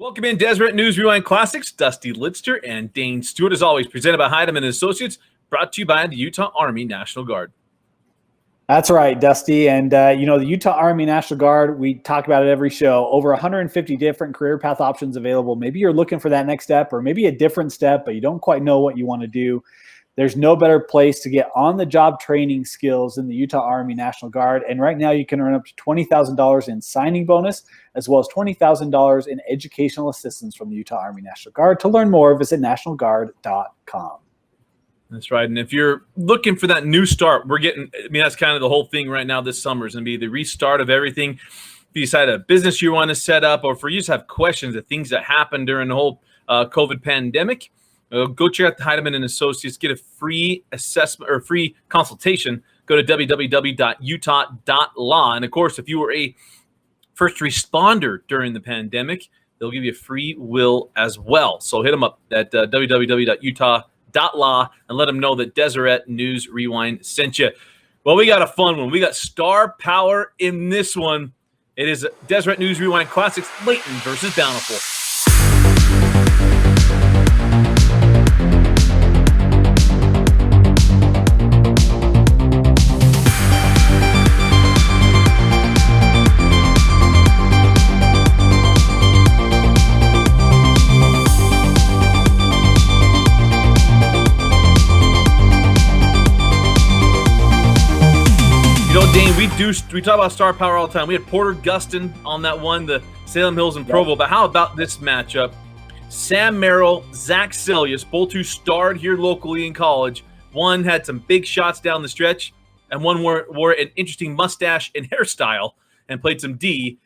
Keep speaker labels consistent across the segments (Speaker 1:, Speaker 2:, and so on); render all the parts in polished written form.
Speaker 1: Welcome in Deseret News Rewind Classics. Dusty Litster and Dane Stewart, as always, presented by Heidemann & Associates, brought to you by the Utah Army National Guard.
Speaker 2: That's right, Dusty. And, the Utah Army National Guard, we talk about it every show. Over 150 different career path options available. Maybe you're looking for that next step or maybe a different step, but you don't quite know what you want to do. There's no better place to get on-the-job training skills than the Utah Army National Guard. And right now you can earn up to $20,000 in signing bonus, as well as $20,000 in educational assistance from the Utah Army National Guard. To learn more, visit nationalguard.com.
Speaker 1: That's right. And if you're looking for that new start, that's kind of the whole thing right now this summer is going to be the restart of everything. If you decide a business you want to set up, or for you just have questions of things that happened during the whole COVID pandemic, go check out the Heidemann & Associates. Get a free assessment or free consultation. Go to www.utah.law. And, of course, if you were a first responder during the pandemic, they'll give you a free will as well. So hit them up at www.utah.law and let them know that Deseret News Rewind sent you. Well, we got a fun one. We got star power in this one. It is Deseret News Rewind Classics, Layton versus Bountiful. Dane, we talk about star power all the time. We had Porter Gustin on that one, the Salem Hills and Provo. But how about this matchup? Sam Merrill, Zach Seljaas, both who starred here locally in college. One had some big shots down the stretch, and one wore an interesting mustache and hairstyle and played some D,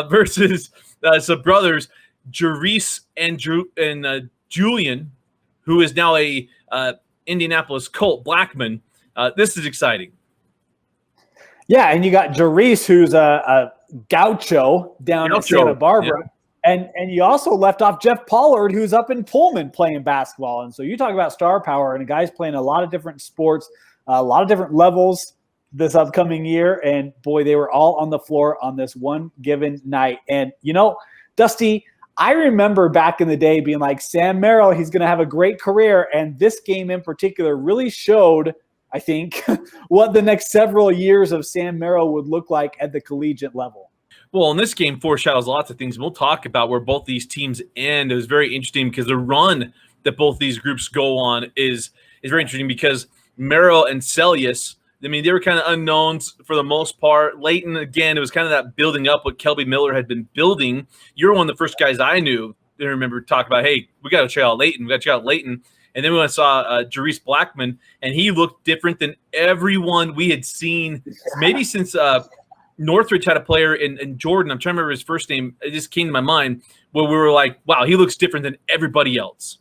Speaker 1: versus some brothers, Jarriesse and Julian, who is now a Indianapolis Colt, Blackmon. This is exciting.
Speaker 2: Yeah, and you got Jarriesse, who's a gaucho down in Santa Barbara. Yeah. And you also left off Jeff Pollard, who's up in Pullman playing basketball. And so you talk about star power, and a guy's playing a lot of different sports, a lot of different levels this upcoming year. And, boy, they were all on the floor on this one given night. And, Dusty, I remember back in the day being like, Sam Merrill, he's going to have a great career. And this game in particular really showed – I think, what the next several years of Sam Merrill would look like at the collegiate level.
Speaker 1: Well, and this game foreshadows lots of things. We'll talk about where both these teams end. It was very interesting because the run that both these groups go on is very interesting because Merrill and Seljaas, they were kind of unknowns for the most part. Layton, again, it was kind of that building up what Kelby Miller had been building. You're one of the first guys I knew that I remember talking about, hey, we got to check out Layton. And then we saw Jarriesse Blackmon, and he looked different than everyone we had seen, maybe since Northridge had a player in Jordan. I'm trying to remember his first name. It just came to my mind where we were like, wow, he looks different than everybody else.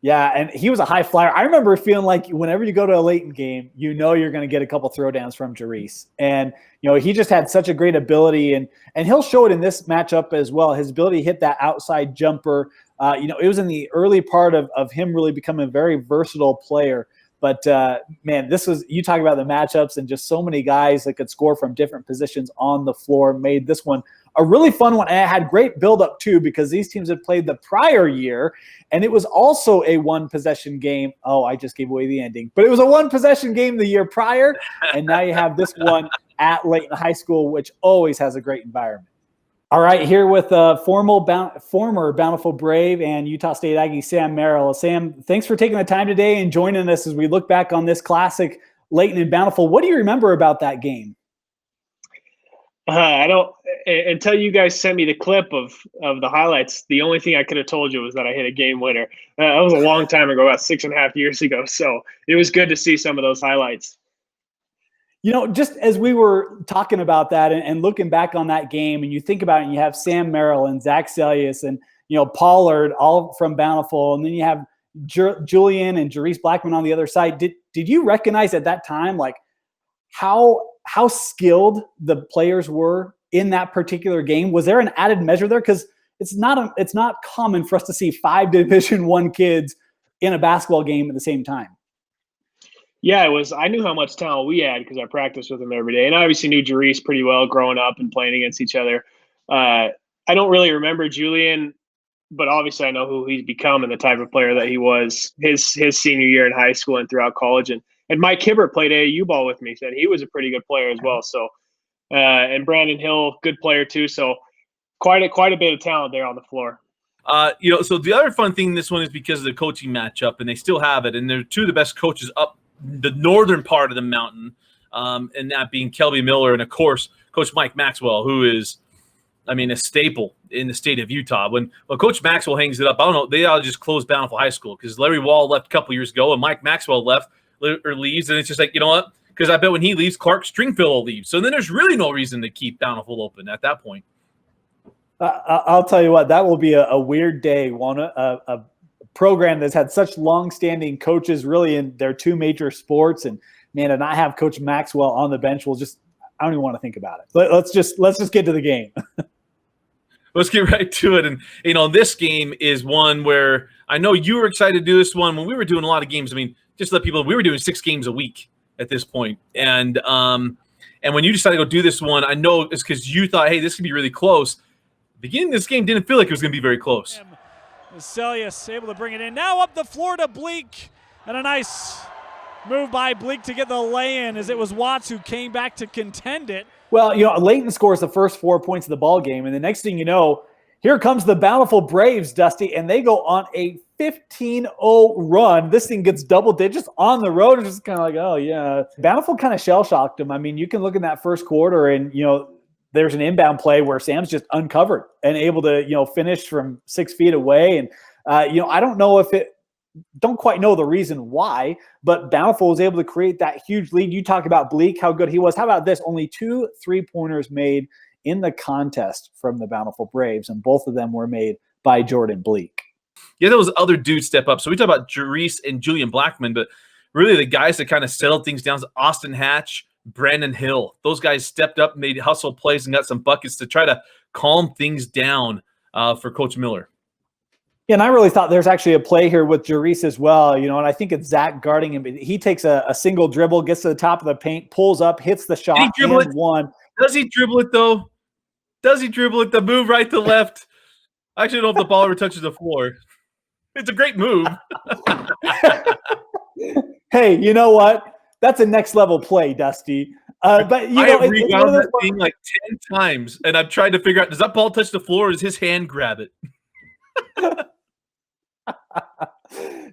Speaker 2: Yeah, and he was a high flyer. I remember feeling like whenever you go to a Layton game, you're going to get a couple throwdowns from Jarriesse. And, he just had such a great ability, and he'll show it in this matchup as well. His ability to hit that outside jumper. It was in the early part of him really becoming a very versatile player. But, man, you talk about the matchups and just so many guys that could score from different positions on the floor made this one a really fun one. And it had great buildup, too, because these teams had played the prior year, and it was also a one-possession game. Oh, I just gave away the ending. But it was a one-possession game the year prior, and now you have this one at Layton High School, which always has a great environment. All right, here with former Bountiful Brave and Utah State Aggie Sam Merrill. Sam, thanks for taking the time today and joining us as we look back on this classic, Layton and Bountiful. What do you remember about that game?
Speaker 3: I don't. Until you guys sent me the clip of the highlights, the only thing I could have told you was that I hit a game winner. That was a long time ago, about 6.5 years ago. So it was good to see some of those highlights.
Speaker 2: Just as we were talking about that and looking back on that game, and you think about it, and you have Sam Merrill and Zach Seljaas and Pollard all from Bountiful, and then you have Julian and Jarriesse Blackmon on the other side. Did you recognize at that time like how skilled the players were in that particular game? Was there an added measure there? Because it's not common for us to see 5 Division I kids in a basketball game at the same time.
Speaker 3: Yeah, it was. I knew how much talent we had because I practiced with them every day, and I obviously knew Jarriesse pretty well growing up and playing against each other. I don't really remember Julian, but obviously I know who he's become and the type of player that he was his senior year in high school and throughout college. And Mike Hibbert played AAU ball with me, said he was a pretty good player as well. So, and Brandon Hill, good player too. So quite a bit of talent there on the floor.
Speaker 1: So the other fun thing in this one is because of the coaching matchup, and they still have it, and they're two of the best coaches up the northern part of the mountain, and that being Kelby Miller and, of course, Coach Mike Maxwell, who is, a staple in the state of Utah. When Coach Maxwell hangs it up, I don't know, they ought to just close Bountiful High School because Larry Wall left a couple years ago, and Mike Maxwell leaves, and it's just like, you know what? Because I bet when he leaves, Clark Stringfield will leave. So then there's really no reason to keep Bountiful open at that point.
Speaker 2: I'll tell you what, that will be a weird day. A program that's had such long-standing coaches really in their two major sports, and man, to not have Coach Maxwell on the bench will just, I don't even want to think about it. Let's just get to the game.
Speaker 1: Let's get right to it. And this game is one where I know you were excited to do this one when we were doing a lot of games. Just to let people know, we were doing 6 games a week at this point. And when you decided to go do this one, I know it's because you thought, hey, this could be really close. Beginning of this game didn't feel like it was going to be very close.
Speaker 4: Seljaas able to bring it in. Now up the floor to Bleak. And a nice move by Bleak to get the lay-in as it was Watts who came back to contend it.
Speaker 2: Well, Layton scores the first 4 points of the ball game. And the next thing you know, here comes the Bountiful Braves, Dusty, and they go on a 15-0 run. This thing gets double digits on the road. It's just kind of like, oh, yeah. Bountiful kind of shell-shocked them. You can look in that first quarter and, there's an inbound play where Sam's just uncovered and able to, finish from 6 feet away. And, I don't quite know the reason why, but Bountiful was able to create that huge lead. You talk about Bleak, how good he was. How about this? Only 2 3-pointers made in the contest from the Bountiful Braves, and both of them were made by Jordan Bleak.
Speaker 1: Yeah, those other dudes step up. So we talk about Jarriesse and Julian Blackmon, but really the guys that kind of settled things down, Austin Hatch, Brandon Hill. Those guys stepped up, made hustle plays, and got some buckets to try to calm things down for Coach Miller.
Speaker 2: Yeah, and I really thought there's actually a play here with Jarriesse as well, and I think it's Zach guarding him. He takes a single dribble, gets to the top of the paint, pulls up, hits the shot, and one.
Speaker 1: Does he dribble it, though? Does he dribble it? The move right to left. I actually don't know if the ball ever touches the floor. It's a great move.
Speaker 2: Hey, you know what? That's a next level play, Dusty. But
Speaker 1: I have rewound that thing like 10 times, and I've tried to figure out, does that ball touch the floor or does his hand grab it?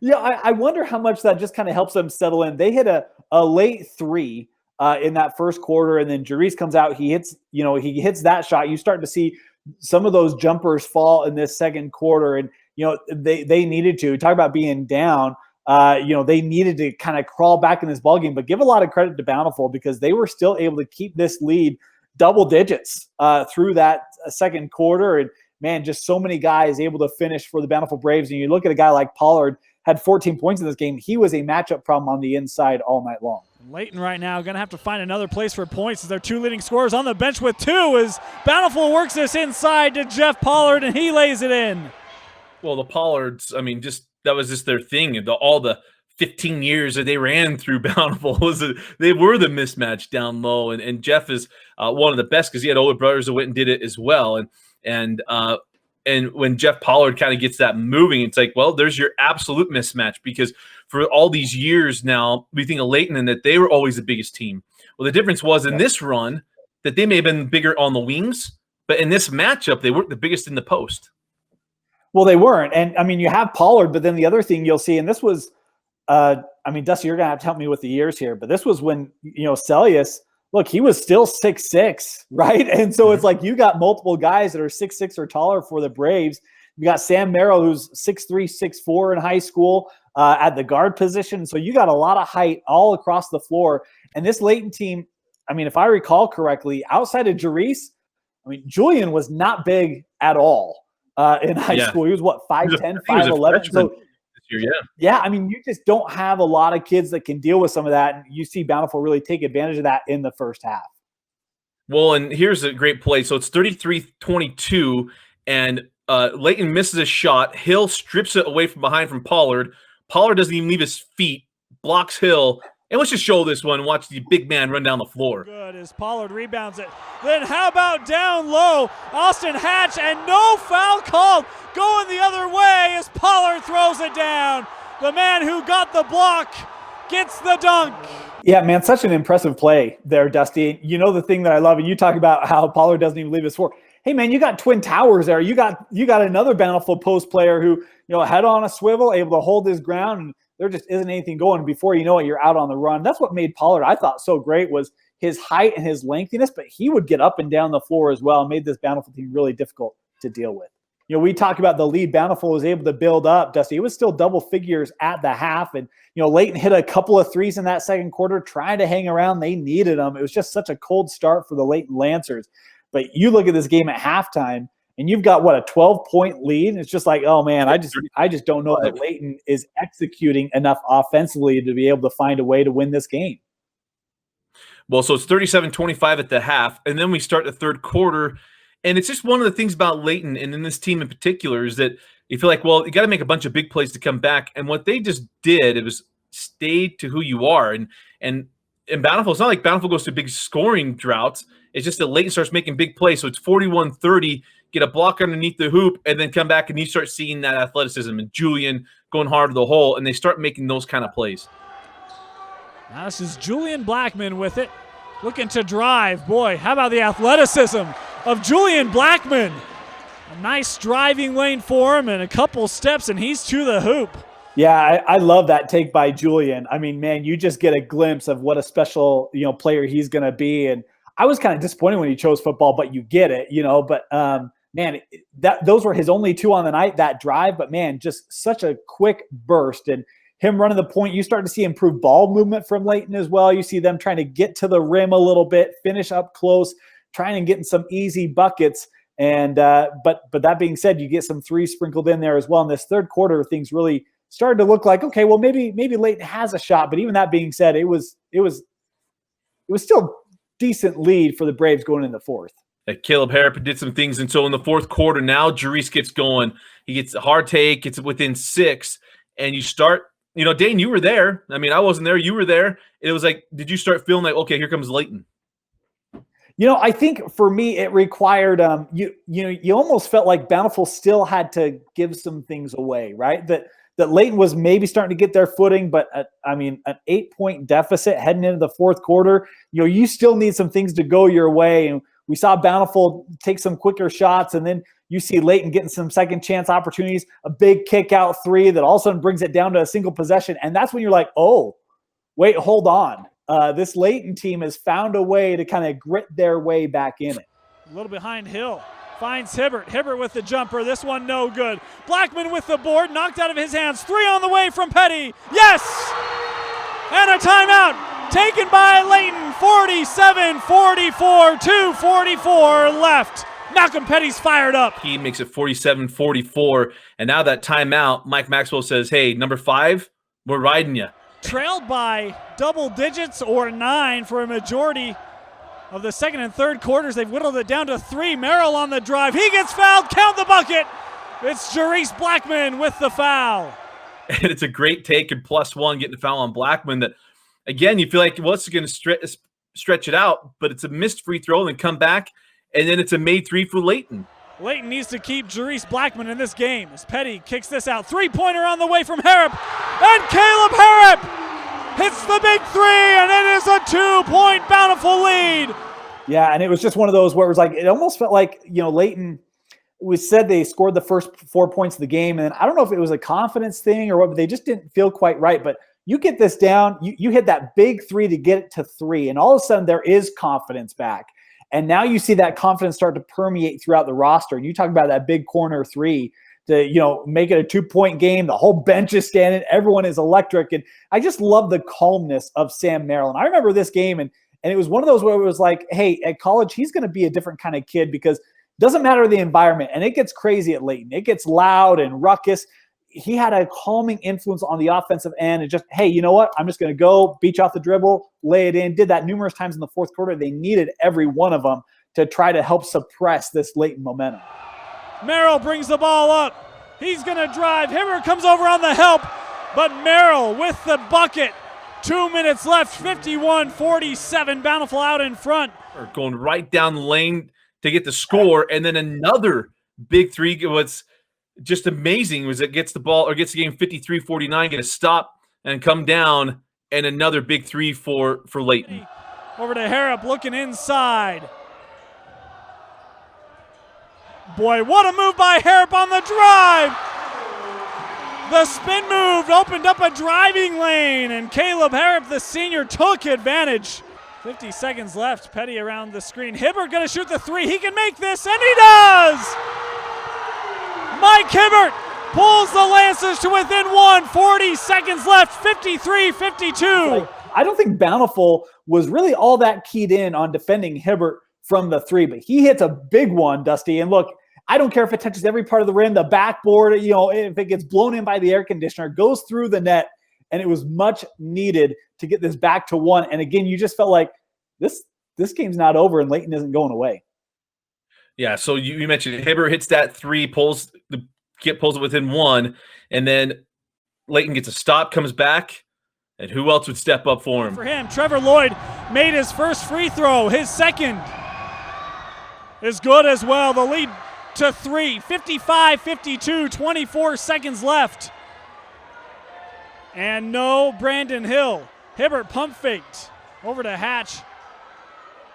Speaker 2: Yeah, I wonder how much that just kind of helps them settle in. They hit a late 3 in that first quarter, and then Jarriesse comes out. He hits that shot. You start to see some of those jumpers fall in this second quarter, and they needed to talk about being down. They needed to kind of crawl back in this ballgame, but give a lot of credit to Bountiful because they were still able to keep this lead double digits through that second quarter. And man, just so many guys able to finish for the Bountiful Braves. And you look at a guy like Pollard, had 14 points in this game. He was a matchup problem on the inside all night long.
Speaker 4: Layton right now going to have to find another place for points as their 2 leading scorers on the bench with 2 as Bountiful works this inside to Jeff Pollard and he lays it in.
Speaker 1: Well, the Pollards, that was just their thing. All the 15 years that they ran through Bountiful they were the mismatch down low. And Jeff is one of the best because he had older brothers that went and did it as well. And when Jeff Pollard kind of gets that moving, it's like, well, there's your absolute mismatch because for all these years now, we think of Layton and that they were always the biggest team. Well, the difference was in this run that they may have been bigger on the wings, but in this matchup, they weren't the biggest in the post.
Speaker 2: Well, they weren't. And you have Pollard, but then the other thing you'll see, and this was, Dusty, you're going to have to help me with the years here, but this was when, Seljaas, look, he was still 6'6", right? And so it's like you got multiple guys that are 6'6" or taller for the Braves. You got Sam Merrill, who's 6'3", 6'4" in high school at the guard position. So you got a lot of height all across the floor. And this Layton team, if I recall correctly, outside of Jarriesse, Julian was not big at all in high school. He was, 5'10", 5'11". So yeah, you just don't have a lot of kids that can deal with some of that. And you see Bountiful really take advantage of that in the first half.
Speaker 1: Well, and here's a great play. So it's 33-22, and Layton misses a shot. Hill strips it away from behind from Pollard. Pollard doesn't even leave his feet, blocks Hill, And let's just show this one. Watch the big man run down the floor.
Speaker 4: Good as Pollard rebounds it. Then how about down low? Austin Hatch, and no foul called. Going the other way as Pollard throws it down. The man who got the block gets the dunk.
Speaker 2: Yeah, man, such an impressive play there, Dusty. You know the thing that I love, and you talk about how Pollard doesn't even leave his floor. Hey, man, you got twin towers there. You got another Bountiful post player who, head on a swivel, able to hold his ground, and there just isn't anything going. Before you know it, you're out on the run. That's what made Pollard, I thought, so great was his height and his lengthiness, but he would get up and down the floor as well and made this Bountiful team really difficult to deal with. We talk about the lead Bountiful was able to build up, Dusty. It was still double figures at the half, and, Layton hit a couple of threes in that second quarter, trying to hang around. They needed them. It was just such a cold start for the Layton Lancers. But you look at this game at halftime, and you've got, a 12-point lead? It's just like, oh, man, I just don't know that Layton is executing enough offensively to be able to find a way to win this game.
Speaker 1: Well, so it's 37-25 at the half, and then we start the third quarter, and it's just one of the things about Layton and in this team in particular is that you feel like, well, you got to make a bunch of big plays to come back, and what they just did, it was stay to who you are, and Bountiful, it's not like Bountiful goes to big scoring droughts. It's just that Layton starts making big plays, so it's 41-30, get a block underneath the hoop, and then come back and you start seeing that athleticism and Julian going hard to the hole, and they start making those kind of plays.
Speaker 4: Now this is Julian Blackmon with it, looking to drive. Boy, how about the athleticism of Julian Blackmon? A nice driving lane for him and a couple steps, and he's to the hoop.
Speaker 2: Yeah, I love that take by Julian. I mean, man, you just get a glimpse of what a special, player he's going to be. And I was kind of disappointed when he chose football, but you get it, But, man, those were his only two on the night, that drive. But, man, just such a quick burst. And him running the point, you start to see improved ball movement from Layton as well. You see them trying to get to the rim a little bit, finish up close, trying to get some easy buckets. And but that being said, you get some threes sprinkled in there as well. In this third quarter, things really started to look like, okay, well, maybe Layton has a shot. But even that being said, it was still decent lead for the Braves going in the fourth.
Speaker 1: Caleb Harrop did some things, and so in the fourth quarter, now Jarriesse gets going. He gets a hard take, it's within 6, and you start, Dane, you were there. I mean, I wasn't there, you were there. It was like, did you start feeling like, okay, here comes Layton?
Speaker 2: I think for me, it required you almost felt like Bountiful still had to give some things away, right? That Layton was maybe starting to get their footing, but an 8-point deficit heading into the fourth quarter, you still need some things to go your way. And we saw Bountiful take some quicker shots, and then you see Layton getting some second chance opportunities, a big kick out three that all of a sudden brings it down to a single possession. And that's when you're like, oh, wait, hold on. This Layton team has found a way to kind of grit their way back in it.
Speaker 4: A little behind Hill. Finds Hibbert. Hibbert with the jumper. This one no good. Blackmon with the board. Knocked out of his hands. 3 on the way from Petty. Yes! And a timeout taken by Layton. 47-44. 2:44 left. Malcolm Petty's fired up.
Speaker 1: He makes it 47-44. And now that timeout, Mike Maxwell says, hey, number 5, we're riding you.
Speaker 4: Trailed by double digits or 9 for a majority of the second and third quarters. They've whittled it down to 3. Merrill on the drive. He gets fouled. Count the bucket. It's Jarriesse Blackmon with the foul.
Speaker 1: And it's a great take and +1 getting the foul on Blackmon that, again, you feel like, well, it's going to stretch it out, but it's a missed free throw and then come back, and then it's a made 3 for Layton.
Speaker 4: Layton needs to keep Jarriesse Blackmon in this game as Petty kicks this out. 3-pointer on the way from Harrop. And Caleb Harrop hits the big 3, and it is a 2-point Bountiful lead.
Speaker 2: Yeah, and it was just one of those where it was like, it almost felt like, Layton, we said they scored the first 4 points of the game, and I don't know if it was a confidence thing or what, but they just didn't feel quite right. But you get this down, you hit that big 3 to get it to 3, and all of a sudden there is confidence back. And now you see that confidence start to permeate throughout the roster. And you talk about that big corner 3 to, make it a 2-point game. The whole bench is standing. Everyone is electric. And I just love the calmness of Sam Merrill. And I remember this game, and it was one of those where it was like, hey, at college, he's going to be a different kind of kid because it doesn't matter the environment. And it gets crazy at Layton. It gets loud and ruckus. He had a calming influence on the offensive end and just, hey, you know what? I'm just going to go beach off the dribble, lay it in. Did that numerous times in the fourth quarter. They needed every one of them to try to help suppress this Layton momentum.
Speaker 4: Merrill brings the ball up. He's going to drive. Hibbert comes over on the help, but Merrill with the bucket 2 minutes left, 51-47. Bountiful out in front.
Speaker 1: Going right down the lane to get the score, and then another big three. What's just amazing was it gets the ball or gets the game 53-49, get a stop and come down, and another big three for Layton.
Speaker 4: Over to Harrop, looking inside. Boy, what a move by Harrop on the drive. The spin move opened up a driving lane, and Caleb Harrop, the senior, took advantage. 50 seconds left. Petty around the screen. Hibbert going to shoot the three. He can make this, and he does! Mike Hibbert pulls the Lancers to within one. 40 seconds left. 53-52.
Speaker 2: I don't think Bountiful was really all that keyed in on defending Hibbert from the three, but he hits a big one, Dusty. And look, I don't care if it touches every part of the rim, the backboard, if it gets blown in by the air conditioner, goes through the net, and it was much needed to get this back to one. And again, you just felt like this game's not over and Layton isn't going away.
Speaker 1: Yeah, so you mentioned Hibbert hits that three, pulls it within one, and then Layton gets a stop, comes back, and who else would step up for him?
Speaker 4: For him, Trevor Lloyd made his first free throw. His second is good as well. The lead to three, 55-52, 24 seconds left. And no Brandon Hill. Hibbert pump faked over to Hatch.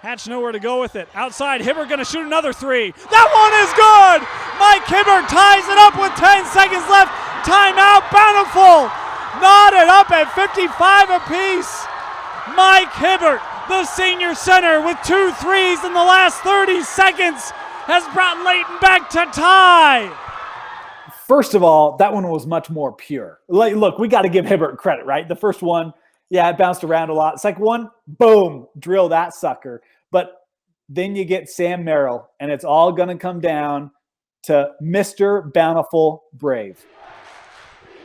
Speaker 4: Hatch nowhere to go with it. Outside, Hibbert going to shoot another three. That one is good! Mike Hibbert ties it up with 10 seconds left. Timeout, Bountiful. Knotted up at 55 apiece. Mike Hibbert, the senior center, with 2 threes in the last 30 seconds, has brought Layton back to tie.
Speaker 2: First of all, that one was much more pure. Look, we got to give Hibbert credit, right? The first one, yeah, it bounced around a lot. Second one, boom, drill that sucker. But then you get Sam Merrill, and it's all going to come down to Mr. Bountiful Brave.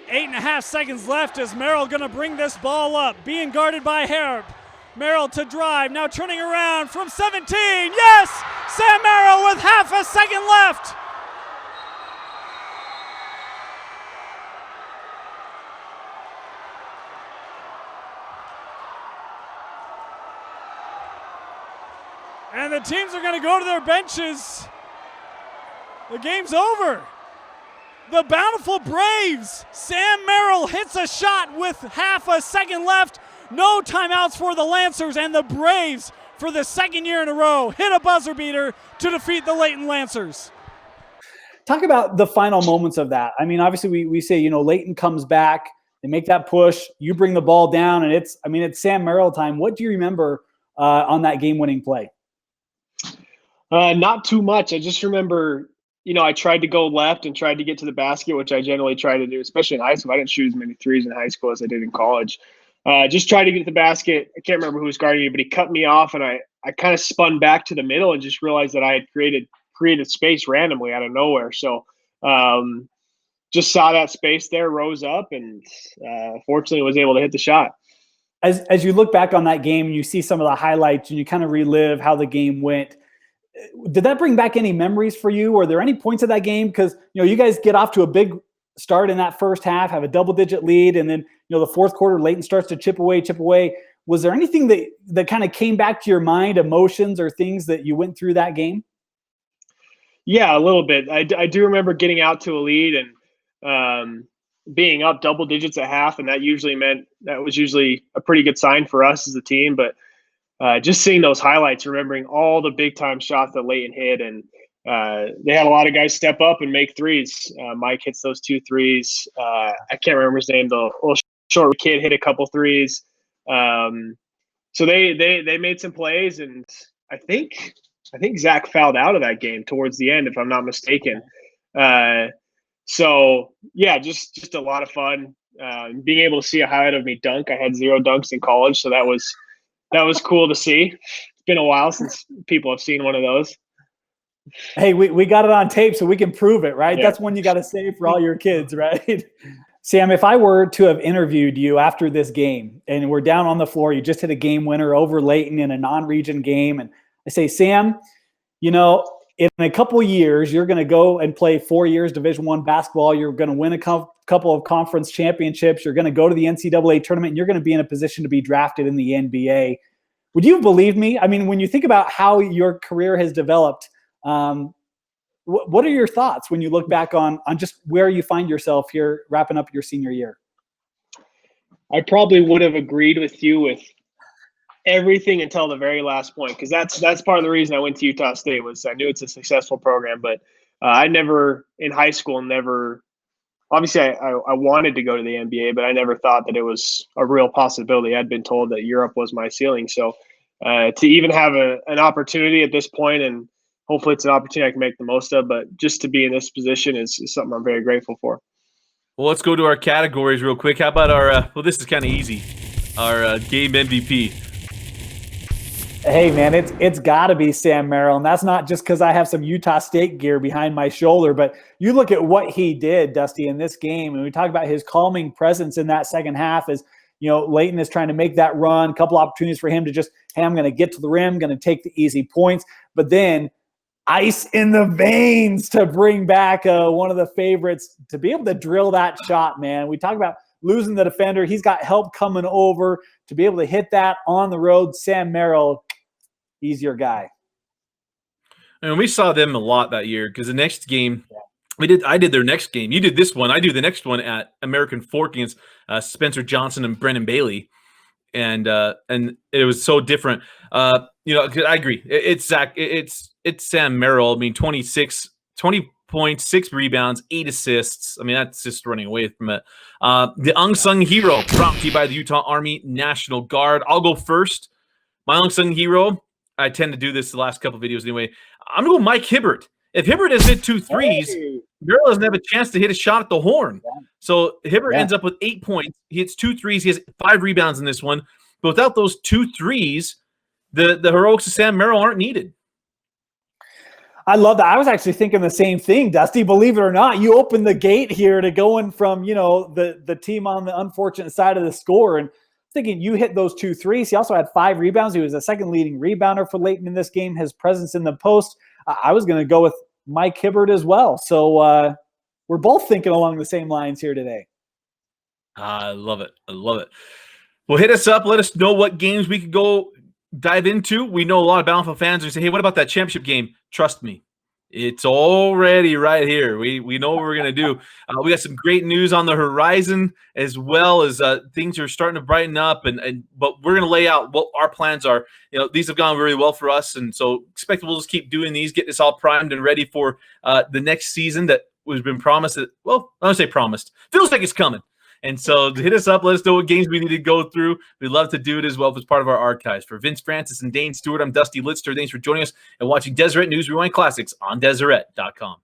Speaker 4: 8.5 seconds left as Merrill going to bring this ball up, being guarded by Harrop. Merrill to drive, now turning around from 17. Yes! Sam Merrill with half a second left. And the teams are going to go to their benches. The game's over. The Bountiful Braves. Sam Merrill hits a shot with half a second left. No timeouts for the Lancers, and the Braves, for the second year in a row, hit a buzzer beater to defeat the Layton Lancers.
Speaker 2: Talk about the final moments of that. I mean, obviously we say, Layton comes back, they make that push, you bring the ball down, and it's Sam Merrill time. What do you remember on that game-winning play?
Speaker 3: Not too much. I just remember, I tried to go left and tried to get to the basket, which I generally try to do, especially in high school. I didn't shoot as many threes in high school as I did in college. Just tried to get to the basket. I can't remember who was guarding me, but he cut me off, and I kind of spun back to the middle and just realized that I had created space randomly out of nowhere. So just saw that space there, rose up, and fortunately was able to hit the shot.
Speaker 2: As you look back on that game and you see some of the highlights and you kind of relive how the game went, did that bring back any memories for you? Or are there any points of that game? Because, you guys get off to a big start in that first half, have a double-digit lead, and then, the fourth quarter, Layton starts to chip away. Was there anything that kind of came back to your mind, emotions or things that you went through that game?
Speaker 3: Yeah, a little bit. I do remember getting out to a lead and being up double digits at half, and that was usually a pretty good sign for us as a team. But just seeing those highlights, remembering all the big-time shots that Layton hit, and they had a lot of guys step up and make threes. Mike hits those 2 threes. I can't remember his name. The little short kid hit a couple threes. So they made some plays, and I think Zach fouled out of that game towards the end, if I'm not mistaken. So yeah, just a lot of fun. Being able to see a highlight of me dunk. I had 0 dunks in college, so that was cool to see. It's been a while since people have seen one of those.
Speaker 2: Hey, we got it on tape, so we can prove it, right?
Speaker 3: Yeah.
Speaker 2: That's one you got to save for all your kids, right? Sam, if I were to have interviewed you after this game and we're down on the floor, you just hit a game winner over Layton in a non-region game, and I say, Sam, in a couple of years, you're going to go and play 4 years Division I basketball. You're going to win a couple of conference championships. You're going to go to the NCAA tournament, and you're going to be in a position to be drafted in the NBA. Would you believe me? I mean, when you think about how your career has developed, what are your thoughts when you look back on just where you find yourself here wrapping up your senior year?
Speaker 3: I probably would have agreed with you with everything until the very last point, because that's part of the reason I went to Utah State. Was I knew it's a successful program, but I never in high school obviously I wanted to go to the NBA, but I never thought that it was a real possibility. I'd been told that Europe was my ceiling. So to even have an opportunity at this point, and hopefully it's an opportunity I can make the most of, but just to be in this position is something I'm very grateful for.
Speaker 1: Well, let's go to our categories real quick. How about our, well, this is kind of easy, our game MVP.
Speaker 2: Hey, man, it's got to be Sam Merrill. And that's not just because I have some Utah State gear behind my shoulder, but you look at what he did, Dusty, in this game, and we talk about his calming presence in that second half as, Layton is trying to make that run, a couple opportunities for him to just, hey, I'm going to get to the rim, going to take the easy points. But then ice in the veins to bring back one of the favorites to be able to drill that shot, man. We talk about losing the defender. He's got help coming over to be able to hit that on the road. Sam Merrill, he's your guy.
Speaker 1: And we saw them a lot that year because the next game, I did their next game. You did this one. I do the next one at American Fork against Spencer Johnson and Brennan Bailey. And it was so different. I agree. It's Sam Merrill. I mean, 20 points, 6 rebounds, 8 assists. I mean, that's just running away from it. The unsung hero, brought to you by the Utah Army National Guard. I'll go first. My unsung hero, I tend to do this the last couple of videos anyway. I'm going to go Mike Hibbert. If Hibbert has hit 2 threes, Merrill doesn't have a chance to hit a shot at the horn. So Hibbert ends up with 8 points. He hits 2 threes. He has 5 rebounds in this one. But without those 2 threes, the heroics of Sam Merrill aren't needed.
Speaker 2: I love that. I was actually thinking the same thing, Dusty. Believe it or not, you opened the gate here to going from, the team on the unfortunate side of the score. And thinking you hit those 2 threes. He also had 5 rebounds. He was the second leading rebounder for Layton in this game. His presence in the post. I was going to go with Mike Hibbert as well. So we're both thinking along the same lines here today.
Speaker 1: I love it. Well, hit us up. Let us know what games we could go dive into. We know a lot of Bountiful fans are saying, hey, what about that championship game? Trust me, it's already right here. We know what we're going to do. We got some great news on the horizon, as well as things are starting to brighten up. But we're going to lay out what our plans are. These have gone really well for us, and so expect we'll just keep doing these, get this all primed and ready for the next season that was been promised. Well, I don't say promised. Feels like it's coming. And so hit us up. Let us know what games we need to go through. We'd love to do it as well as part of our archives. For Vince Francis and Dane Stewart, I'm Dusty Litster. Thanks for joining us and watching Deseret News Rewind Classics on Deseret.com.